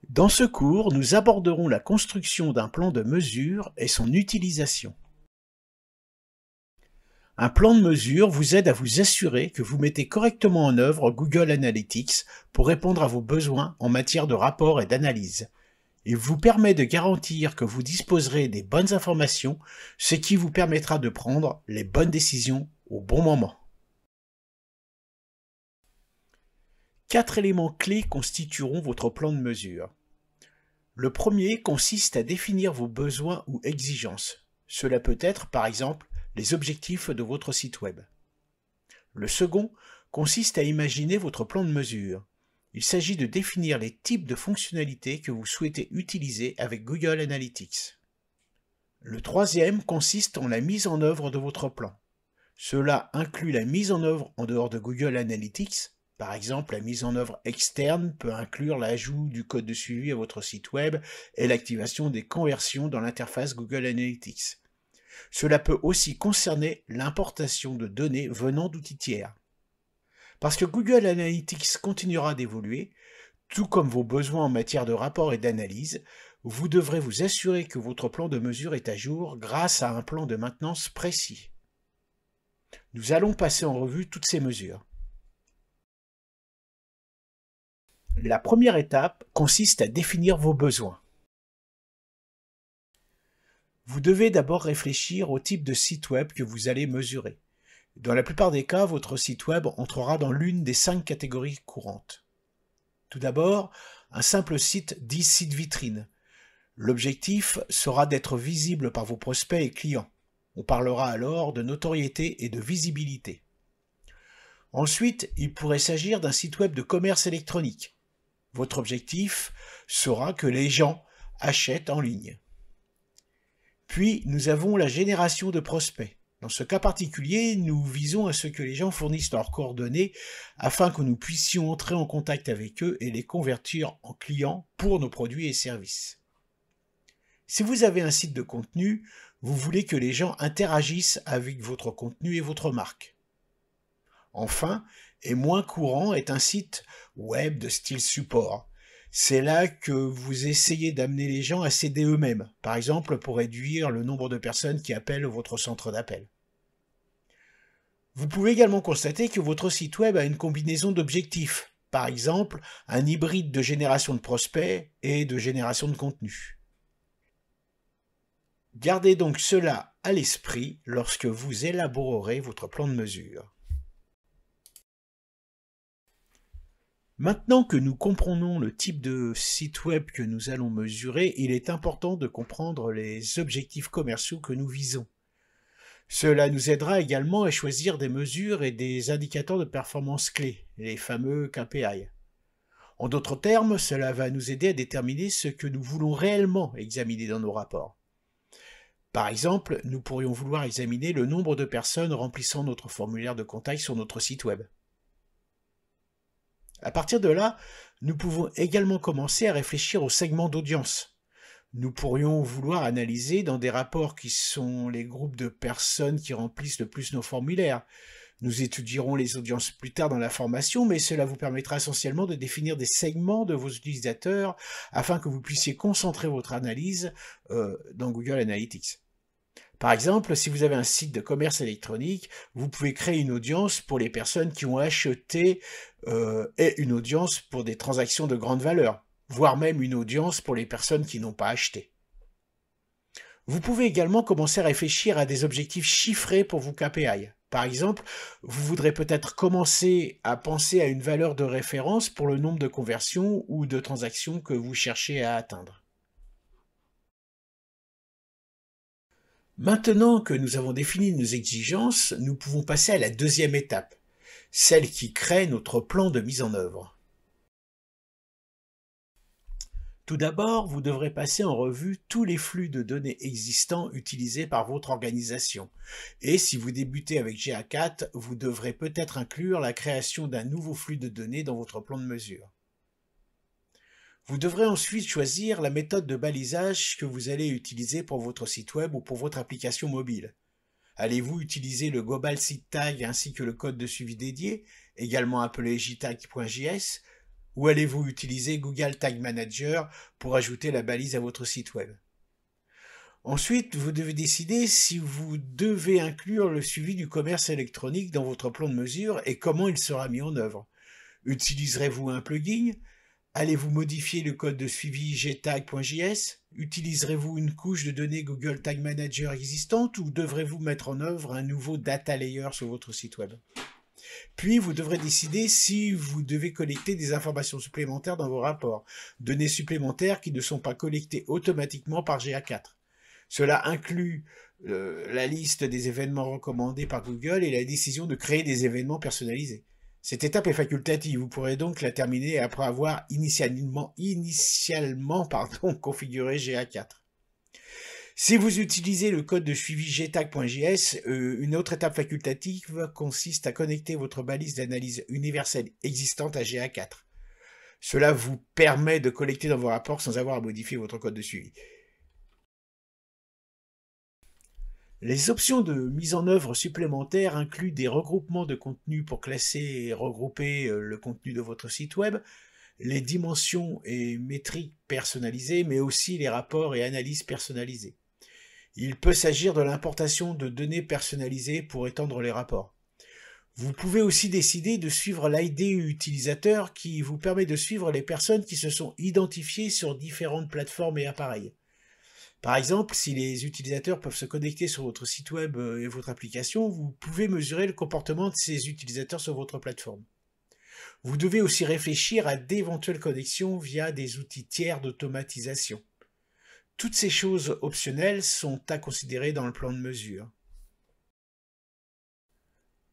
Dans ce cours, nous aborderons la construction d'un plan de mesure et son utilisation. Un plan de mesure vous aide à vous assurer que vous mettez correctement en œuvre Google Analytics pour répondre à vos besoins en matière de rapport et d'analyse. Il vous permet de garantir que vous disposerez des bonnes informations, ce qui vous permettra de prendre les bonnes décisions au bon moment. 4 éléments clés constitueront votre plan de mesure. Le premier consiste à définir vos besoins ou exigences. Cela peut être, par exemple, les objectifs de votre site web. Le second consiste à imaginer votre plan de mesure. Il s'agit de définir les types de fonctionnalités que vous souhaitez utiliser avec Google Analytics. Le troisième consiste en la mise en œuvre de votre plan. Cela inclut la mise en œuvre en dehors de Google Analytics. Par exemple, la mise en œuvre externe peut inclure l'ajout du code de suivi à votre site web et l'activation des conversions dans l'interface Google Analytics. Cela peut aussi concerner l'importation de données venant d'outils tiers. Parce que Google Analytics continuera d'évoluer, tout comme vos besoins en matière de rapport et d'analyse, vous devrez vous assurer que votre plan de mesure est à jour grâce à un plan de maintenance précis. Nous allons passer en revue toutes ces mesures. La première étape consiste à définir vos besoins. Vous devez d'abord réfléchir au type de site web que vous allez mesurer. Dans la plupart des cas, votre site web entrera dans l'une des 5 catégories courantes. Tout d'abord, un simple site dit site vitrine. L'objectif sera d'être visible par vos prospects et clients. On parlera alors de notoriété et de visibilité. Ensuite, il pourrait s'agir d'un site web de commerce électronique. Votre objectif sera que les gens achètent en ligne. Puis, nous avons la génération de prospects. Dans ce cas particulier, nous visons à ce que les gens fournissent leurs coordonnées afin que nous puissions entrer en contact avec eux et les convertir en clients pour nos produits et services. Si vous avez un site de contenu, vous voulez que les gens interagissent avec votre contenu et votre marque. Enfin, et moins courant, est un site web de style support. C'est là que vous essayez d'amener les gens à s'aider eux-mêmes, par exemple pour réduire le nombre de personnes qui appellent votre centre d'appel. Vous pouvez également constater que votre site web a une combinaison d'objectifs, par exemple un hybride de génération de prospects et de génération de contenu. Gardez donc cela à l'esprit lorsque vous élaborerez votre plan de mesure. Maintenant que nous comprenons le type de site web que nous allons mesurer, il est important de comprendre les objectifs commerciaux que nous visons. Cela nous aidera également à choisir des mesures et des indicateurs de performance clés, les fameux KPI. En d'autres termes, cela va nous aider à déterminer ce que nous voulons réellement examiner dans nos rapports. Par exemple, nous pourrions vouloir examiner le nombre de personnes remplissant notre formulaire de contact sur notre site web. À partir de là, nous pouvons également commencer à réfléchir au segment d'audience. Nous pourrions vouloir analyser dans des rapports qui sont les groupes de personnes qui remplissent le plus nos formulaires. Nous étudierons les audiences plus tard dans la formation, mais cela vous permettra essentiellement de définir des segments de vos utilisateurs afin que vous puissiez concentrer votre analyse dans Google Analytics. Par exemple, si vous avez un site de commerce électronique, vous pouvez créer une audience pour les personnes qui ont acheté et une audience pour des transactions de grande valeur, voire même une audience pour les personnes qui n'ont pas acheté. Vous pouvez également commencer à réfléchir à des objectifs chiffrés pour vos KPI. Par exemple, vous voudrez peut-être commencer à penser à une valeur de référence pour le nombre de conversions ou de transactions que vous cherchez à atteindre. Maintenant que nous avons défini nos exigences, nous pouvons passer à la deuxième étape, celle qui crée notre plan de mise en œuvre. Tout d'abord, vous devrez passer en revue tous les flux de données existants utilisés par votre organisation. Et si vous débutez avec GA4, vous devrez peut-être inclure la création d'un nouveau flux de données dans votre plan de mesure. Vous devrez ensuite choisir la méthode de balisage que vous allez utiliser pour votre site web ou pour votre application mobile. Allez-vous utiliser le Global Site Tag ainsi que le code de suivi dédié, également appelé jtag.js, Ou allez-vous utiliser Google Tag Manager pour ajouter la balise à votre site web? Ensuite, vous devez décider si vous devez inclure le suivi du commerce électronique dans votre plan de mesure et comment il sera mis en œuvre. Utiliserez-vous un plugin? Allez-vous modifier le code de suivi gtag.js? Utiliserez-vous une couche de données Google Tag Manager existante ou devrez-vous mettre en œuvre un nouveau data layer sur votre site web? Puis, vous devrez décider si vous devez collecter des informations supplémentaires dans vos rapports, données supplémentaires qui ne sont pas collectées automatiquement par GA4. Cela inclut la liste des événements recommandés par Google et la décision de créer des événements personnalisés. Cette étape est facultative, vous pourrez donc la terminer après avoir initialement configuré GA4. Si vous utilisez le code de suivi gtag.js, une autre étape facultative consiste à connecter votre balise d'analyse universelle existante à GA4. Cela vous permet de collecter dans vos rapports sans avoir à modifier votre code de suivi. Les options de mise en œuvre supplémentaires incluent des regroupements de contenu pour classer et regrouper le contenu de votre site web, les dimensions et métriques personnalisées, mais aussi les rapports et analyses personnalisées. Il peut s'agir de l'importation de données personnalisées pour étendre les rapports. Vous pouvez aussi décider de suivre l'ID utilisateur qui vous permet de suivre les personnes qui se sont identifiées sur différentes plateformes et appareils. Par exemple, si les utilisateurs peuvent se connecter sur votre site web et votre application, vous pouvez mesurer le comportement de ces utilisateurs sur votre plateforme. Vous devez aussi réfléchir à d'éventuelles connexions via des outils tiers d'automatisation. Toutes ces choses optionnelles sont à considérer dans le plan de mesure.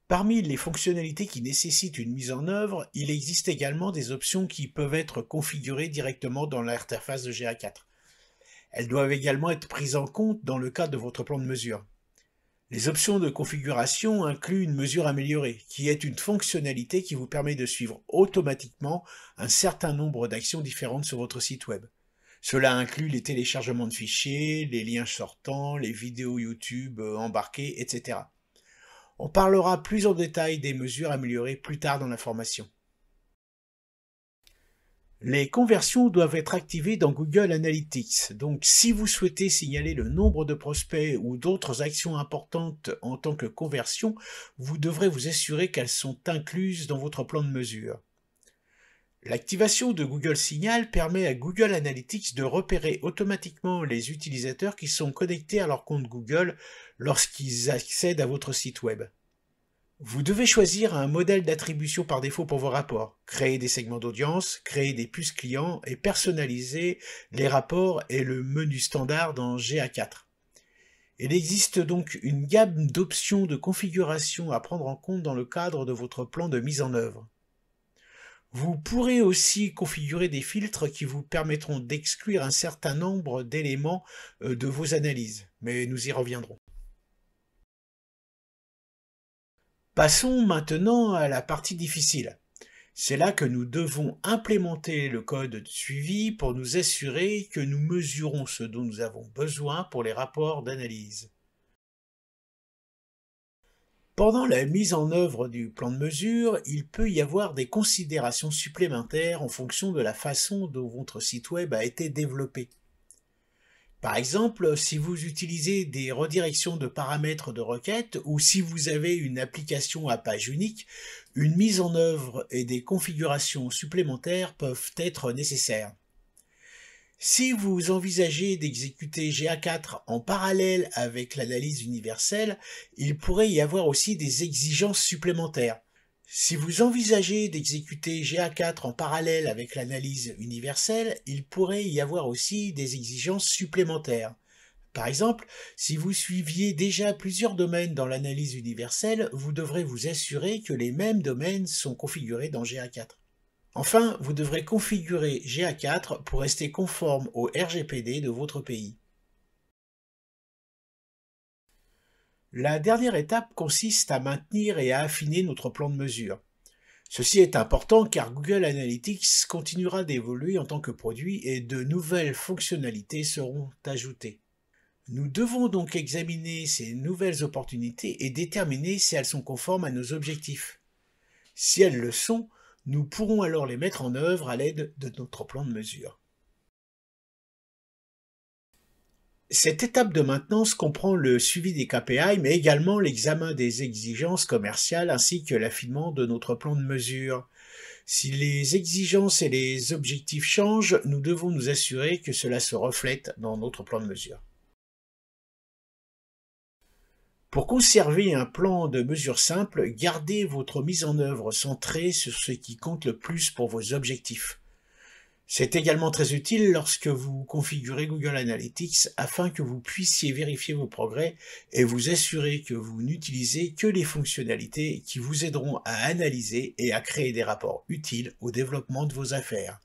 Parmi les fonctionnalités qui nécessitent une mise en œuvre, il existe également des options qui peuvent être configurées directement dans l'interface de GA4. Elles doivent également être prises en compte dans le cadre de votre plan de mesure. Les options de configuration incluent une mesure améliorée, qui est une fonctionnalité qui vous permet de suivre automatiquement un certain nombre d'actions différentes sur votre site web. Cela inclut les téléchargements de fichiers, les liens sortants, les vidéos YouTube embarquées, etc. On parlera plus en détail des mesures améliorées plus tard dans la formation. Les conversions doivent être activées dans Google Analytics, donc si vous souhaitez signaler le nombre de prospects ou d'autres actions importantes en tant que conversion, vous devrez vous assurer qu'elles sont incluses dans votre plan de mesure. L'activation de Google Signal permet à Google Analytics de repérer automatiquement les utilisateurs qui sont connectés à leur compte Google lorsqu'ils accèdent à votre site web. Vous devez choisir un modèle d'attribution par défaut pour vos rapports, créer des segments d'audience, créer des puces clients et personnaliser les rapports et le menu standard dans GA4. Il existe donc une gamme d'options de configuration à prendre en compte dans le cadre de votre plan de mise en œuvre. Vous pourrez aussi configurer des filtres qui vous permettront d'exclure un certain nombre d'éléments de vos analyses, mais nous y reviendrons. Passons maintenant à la partie difficile. C'est là que nous devons implémenter le code de suivi pour nous assurer que nous mesurons ce dont nous avons besoin pour les rapports d'analyse. Pendant la mise en œuvre du plan de mesure, il peut y avoir des considérations supplémentaires en fonction de la façon dont votre site web a été développé. Par exemple, si vous utilisez des redirections de paramètres de requête ou si vous avez une application à page unique, une mise en œuvre et des configurations supplémentaires peuvent être nécessaires. Si vous envisagez d'exécuter GA4 en parallèle avec l'analyse universelle, il pourrait y avoir aussi des exigences supplémentaires. Si vous envisagez d'exécuter GA4 en parallèle avec l'analyse universelle, il pourrait y avoir aussi des exigences supplémentaires. Par exemple, si vous suiviez déjà plusieurs domaines dans l'analyse universelle, vous devrez vous assurer que les mêmes domaines sont configurés dans GA4. Enfin, vous devrez configurer GA4 pour rester conforme au RGPD de votre pays. La dernière étape consiste à maintenir et à affiner notre plan de mesure. Ceci est important car Google Analytics continuera d'évoluer en tant que produit et de nouvelles fonctionnalités seront ajoutées. Nous devons donc examiner ces nouvelles opportunités et déterminer si elles sont conformes à nos objectifs. Si elles le sont, Nous pourrons alors les mettre en œuvre à l'aide de notre plan de mesure. Cette étape de maintenance comprend le suivi des KPI, mais également l'examen des exigences commerciales ainsi que l'affinement de notre plan de mesure. Si les exigences et les objectifs changent, nous devons nous assurer que cela se reflète dans notre plan de mesure. Pour conserver un plan de mesure simple, gardez votre mise en œuvre centrée sur ce qui compte le plus pour vos objectifs. C'est également très utile lorsque vous configurez Google Analytics afin que vous puissiez vérifier vos progrès et vous assurer que vous n'utilisez que les fonctionnalités qui vous aideront à analyser et à créer des rapports utiles au développement de vos affaires.